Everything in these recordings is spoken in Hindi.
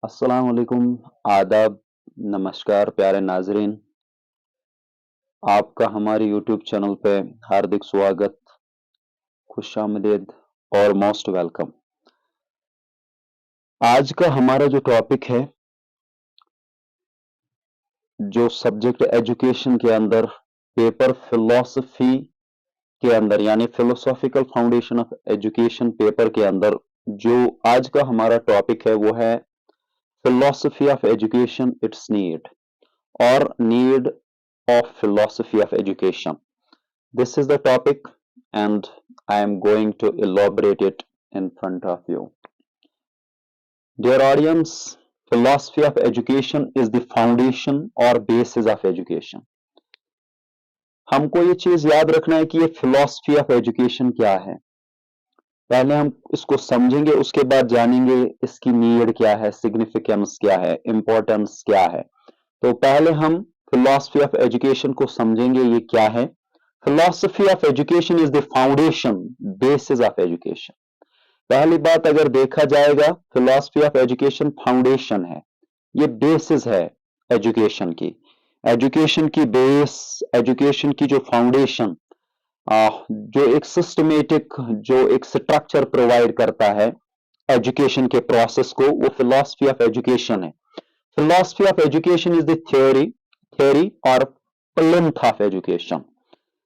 अस्सलाम वालेकुम, आदाब, नमस्कार प्यारे नाज़रीन। आपका हमारे यूट्यूब चैनल पे हार्दिक स्वागत, खुशामदीद और मोस्ट वेलकम। आज का हमारा जो टॉपिक है, जो सब्जेक्ट एजुकेशन के अंदर पेपर फिलॉसफी के अंदर यानी philosophical foundation of education paper के अंदर जो आज का हमारा टॉपिक है वो है philosophy of education it's need और need of philosophy of education. This is the topic and I am going to elaborate it in front of you. Dear audience, philosophy of education is the foundation or basis of education. हमको ये चीज याद रखना है कि ये फिलॉसफी ऑफ एजुकेशन क्या है। पहले हम इसको समझेंगे, उसके बाद जानेंगे इसकी नीड क्या है, सिग्निफिकेंस क्या है, इंपॉर्टेंस क्या है। तो पहले हम फिलॉसफी ऑफ एजुकेशन को समझेंगे, ये क्या है। Philosophy of education is the foundation basis of education. पहली बात अगर देखा जाएगा, फिलॉसफी ऑफ एजुकेशन फाउंडेशन है, ये बेसिस है एजुकेशन की। एजुकेशन की बेस, एजुकेशन की जो फाउंडेशन, जो एक सिस्टमेटिक, जो एक स्ट्रक्चर प्रोवाइड करता है एजुकेशन के प्रोसेस को, वो फिलॉसफी ऑफ एजुकेशन है। Philosophy of education is the theory और प्लिंथ ऑफ एजुकेशन।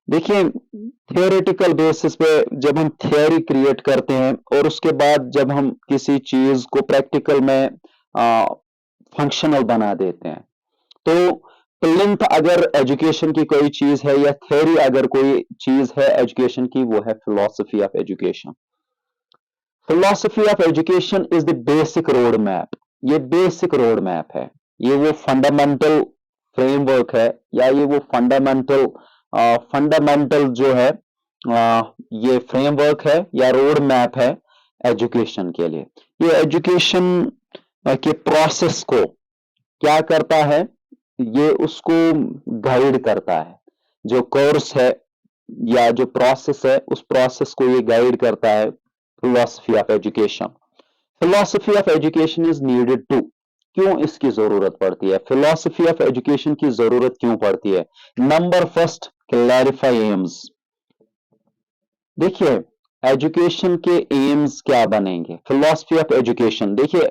देखिए, थियोरेटिकल बेसिस पे जब हम थियोरी क्रिएट करते हैं और उसके बाद जब हम किसी चीज को प्रैक्टिकल में फंक्शनल बना देते हैं, तो प्लिंथ अगर एजुकेशन की कोई चीज है या थियोरी अगर कोई चीज है एजुकेशन की, वो है philosophy of education. Philosophy of education is the basic road map. ये बेसिक रोड मैप है, ये वो फंडामेंटल फ्रेमवर्क है या ये वो फंडामेंटल जो है ये फ्रेमवर्क है या रोड मैप है एजुकेशन के लिए। ये एजुकेशन के प्रोसेस को क्या करता है, ये उसको गाइड करता है। जो कोर्स है या जो प्रोसेस है, उस प्रोसेस को ये गाइड करता है philosophy of education. Philosophy of education is needed to, क्यों इसकी जरूरत पड़ती है, फिलॉसफी ऑफ एजुकेशन की जरूरत क्यों पड़ती है। Number first, clarify AIIMS. देखिए, एजुकेशन के एम्स क्या बनेंगे, फिलॉसफी ऑफ एजुकेशन। देखिए,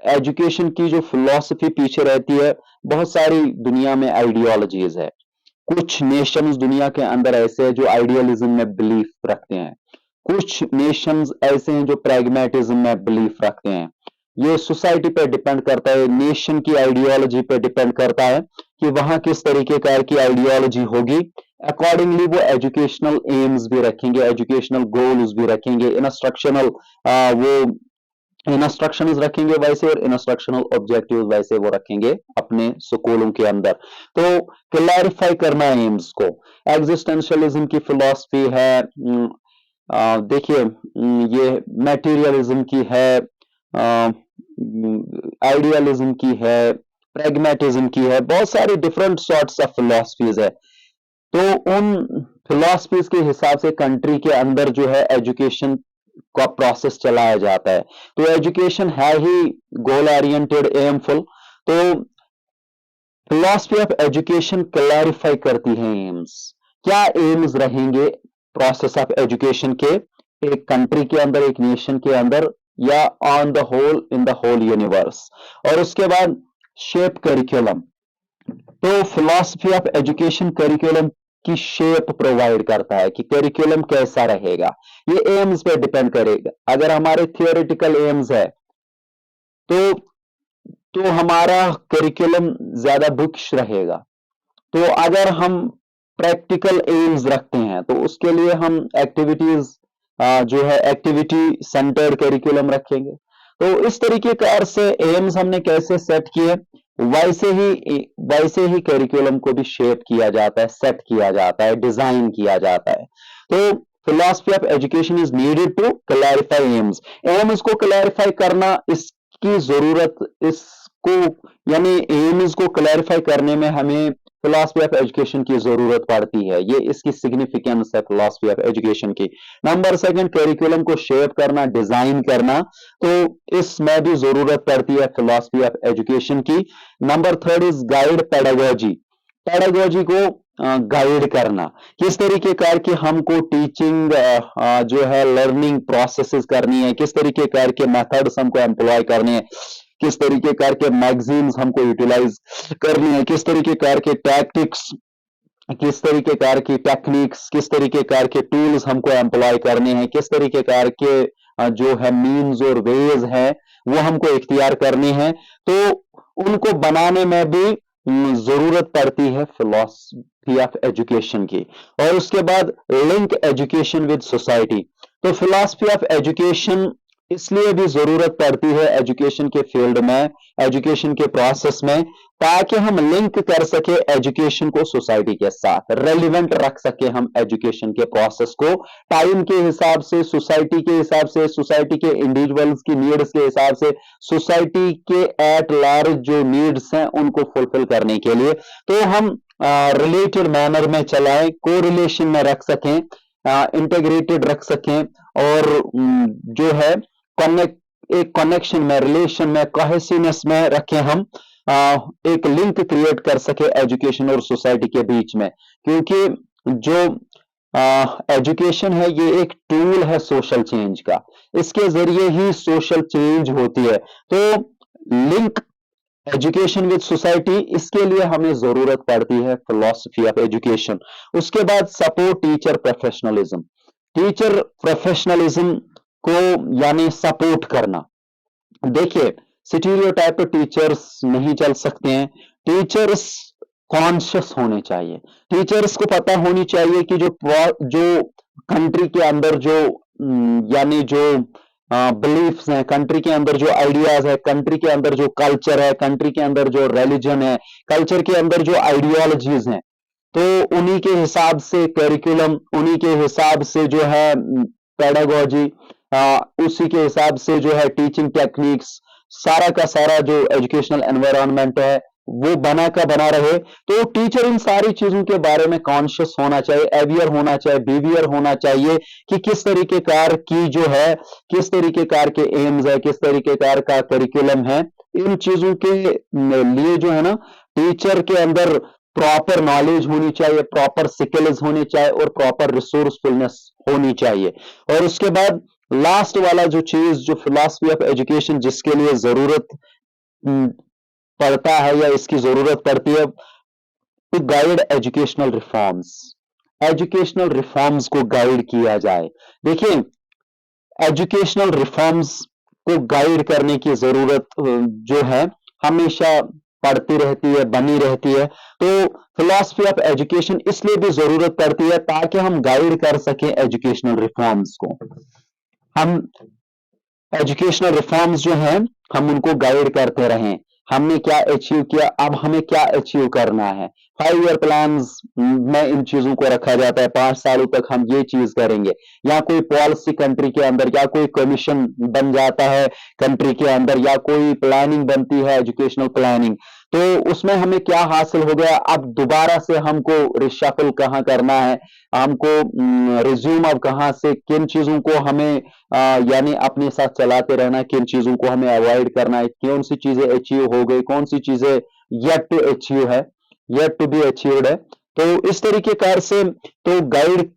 एजुकेशन की जो फिलॉसफी पीछे रहती है, बहुत सारी दुनिया में आइडियोलॉजीज है। कुछ नेशंस दुनिया के अंदर ऐसे हैं जो आइडियलिज्म में बिलीफ रखते हैं, कुछ नेशंस ऐसे हैं जो प्रैग्मेटिज्म में बिलीफ रखते हैं। ये सोसाइटी पे डिपेंड करता है, नेशन की आइडियोलॉजी पे डिपेंड करता है कि वहां किस तरीके की आइडियोलॉजी होगी। अकॉर्डिंगली वो एजुकेशनल एम्स भी रखेंगे, एजुकेशनल गोल्स भी रखेंगे, इंस्ट्रक्शनल वो इंस्ट्रक्शंस रखेंगे वैसे, और इंस्ट्रक्शनल ऑब्जेक्टिव्स वैसे वो रखेंगे अपने स्कूलों के अंदर। तो क्लैरिफाई करना एम्स को। एग्जिस्टेंशियलिज्म की फिलॉसफी है, देखिए ये मटेरियलिज्म की है, आइडियलिज्म की है, प्रैग्मेटिज्म की है, बहुत सारी डिफरेंट सॉर्ट्स ऑफ फिलॉसफीज है। तो उन फिलॉसफीज के हिसाब से कंट्री के अंदर जो है एजुकेशन का प्रोसेस चलाया जाता है। तो एजुकेशन है ही गोल ओरिएंटेड, एमफुल। तो फिलॉसफी ऑफ एजुकेशन क्लैरिफाई करती है एम्स। क्या एम्स रहेंगे प्रोसेस ऑफ एजुकेशन के, एक कंट्री के अंदर, एक नेशन के अंदर, या on the whole in the whole universe. और उसके बाद शेप करिकुलम। तो फिलॉसफी ऑफ एजुकेशन करिकुलम की शेप प्रोवाइड करता है कि करिकुलम कैसा रहेगा। ये एम्स पे डिपेंड करेगा। अगर हमारे थियोरेटिकल एम्स है तो हमारा करिकुलम ज्यादा बुक्स रहेगा। तो अगर हम प्रैक्टिकल एम्स रखते हैं तो उसके लिए हम एक्टिविटीज जो है एक्टिविटी सेंटर्ड करिकुलम रखेंगे। तो इस तरीके कार से एम्स हमने कैसे सेट किए, वैसे ही करिकुलम को भी शेप किया जाता है, सेट किया जाता है, डिजाइन किया जाता है। तो philosophy of education is needed to clarify aims. Aims को क्लैरिफाई करना, इसकी जरूरत, इसको यानी एम्स को क्लैरिफाई करने में हमें फिलॉसफी ऑफ एजुकेशन की जरूरत पड़ती है। ये इसकी सिग्निफिकेंस है फिलॉसफी ऑफ एजुकेशन की। नंबर सेकंड, करिकुलम को शेप करना, डिजाइन करना, तो इसमें भी जरूरत पड़ती है फिलॉसफी ऑफ एजुकेशन की। Number third is guide pedagogy, pedagogy को गाइड करना, किस तरीके कार की हमको टीचिंग जो है लर्निंग प्रोसेसेस करनी है, किस तरीके कार के मेथड्स हमको एम्प्लॉय करने हैं, किस तरीके कार के मैगजीन्स हमको यूटिलाइज करनी है, किस तरीके कार के टैक्टिक्स, किस तरीके कार की टेक्निक्स, किस तरीके कार के टूल्स हमको एम्प्लॉय करने हैं, किस तरीके कार के जो है मीन्स और वेज है वो हमको इख्तियार करने हैं। तो उनको बनाने में भी जरूरत पड़ती है फिलॉसफी ऑफ एजुकेशन की। और उसके बाद लिंक एजुकेशन विद सोसाइटी, तो फिलॉसफी ऑफ एजुकेशन इसलिए भी जरूरत पड़ती है एजुकेशन के फील्ड में, एजुकेशन के प्रोसेस में, ताकि हम लिंक कर सके एजुकेशन को सोसाइटी के साथ, रेलिवेंट रख सके हम एजुकेशन के प्रोसेस को टाइम के हिसाब से, सोसाइटी के हिसाब से, सोसाइटी के इंडिविजुअल्स की नीड्स के हिसाब से, सोसाइटी के एट लार्ज जो नीड्स हैं उनको फुलफिल करने के लिए। तो हम रिलेटेड मैनर में चलाएं, को रिलेशन में रख सकें, इंटीग्रेटेड रख सकें, और जो है कनेक्ट, एक कनेक्शन में, रिलेशन में, कोहेसिवनेस में रखें हम, एक लिंक क्रिएट कर सके एजुकेशन और सोसाइटी के बीच में। क्योंकि जो एजुकेशन है ये एक टूल है सोशल चेंज का, इसके जरिए ही सोशल चेंज होती है। तो लिंक एजुकेशन विद सोसाइटी, इसके लिए हमें जरूरत पड़ती है फिलॉसफी ऑफ एजुकेशन। उसके बाद support teacher professionalism, teacher professionalism को यानी सपोर्ट करना। देखिए स्टीरियोटाइप पे टीचर्स नहीं चल सकते हैं, टीचर्स कॉन्शियस होने चाहिए, टीचर्स को पता होनी चाहिए कि जो कंट्री के अंदर जो यानी जो बिलीफ्स हैं, कंट्री के अंदर जो आइडियाज है, कंट्री के अंदर जो कल्चर है, कंट्री के अंदर जो रिलीजन है, कल्चर के अंदर जो आइडियोलॉजीज हैं, तो उन्हीं के हिसाब से करिकुलम, उन्हीं के हिसाब से जो है पेडागोजी, उसी के हिसाब से जो है टीचिंग टेक्निक्स, सारा का सारा जो एजुकेशनल एनवायरनमेंट है वो बना का बना रहे। तो टीचर इन सारी चीजों के बारे में कॉन्शियस होना चाहिए, अवेयर होना चाहिए, बिहेवियर होना चाहिए कि किस तरीके कार की जो है, किस तरीके कार के एम्स है, किस तरीके कार का करिकुलम है। इन चीजों के लिए जो है ना टीचर के अंदर प्रॉपर नॉलेज होनी चाहिए, प्रॉपर स्किल्स होनी चाहिए और प्रॉपर रिसोर्सफुलनेस होनी चाहिए। और उसके बाद लास्ट वाला जो चीज, जो फिलॉसफी ऑफ एजुकेशन जिसके लिए जरूरत पड़ता है या इसकी जरूरत पड़ती है, to guide educational reforms, educational reforms को गाइड किया जाए। देखिए एजुकेशनल रिफॉर्म्स को गाइड करने की जरूरत जो है हमेशा पड़ती रहती है, बनी रहती है। तो फिलॉसफी ऑफ एजुकेशन इसलिए भी जरूरत पड़ती है ताकि हम गाइड कर सकें एजुकेशनल रिफॉर्म्स को। हम एजुकेशनल रिफॉर्म्स जो हैं हम उनको गाइड करते रहें, हमने क्या अचीव किया, अब हमें क्या अचीव करना है। 5 ईयर प्लान्स में इन चीजों को रखा जाता है, 5 सालों तक हम ये चीज करेंगे, या कोई पॉलिसी कंट्री के अंदर, या कोई कमीशन बन जाता है कंट्री के अंदर, या कोई प्लानिंग बनती है एजुकेशनल प्लानिंग, तो उसमें हमें क्या हासिल हो गया, अब दोबारा से हमको रिशफल कहाँ करना है, हमको रिज्यूम अब कहाँ से, किन चीजों को हमें यानी अपने साथ चलाते रहना, किन चीजों को हमें अवॉइड करना है, कौन सी चीजें अचीव हो गई, कौन सी चीजें येट टू अचीव है, येट टू बी अचीव्ड है। तो इस तरीके कार से तो गाइड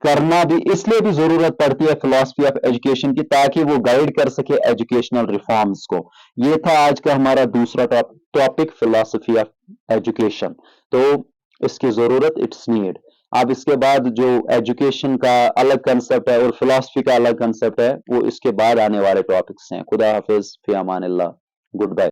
करना भी इसलिए भी जरूरत पड़ती है फिलॉसफी ऑफ एजुकेशन की, ताकि वो गाइड कर सके एजुकेशनल रिफॉर्म्स को। ये था आज का हमारा दूसरा टॉपिक, फिलॉसफी ऑफ एजुकेशन। तो इसकी जरूरत, इट्स नीड। अब इसके बाद जो एजुकेशन का अलग कंसेप्ट है और फिलॉसफी का अलग कंसेप्ट है वो इसके बाद आने वाले टॉपिक्स हैं। खुदा हाफिज, फी अमान अल्लाह, गुड बाय।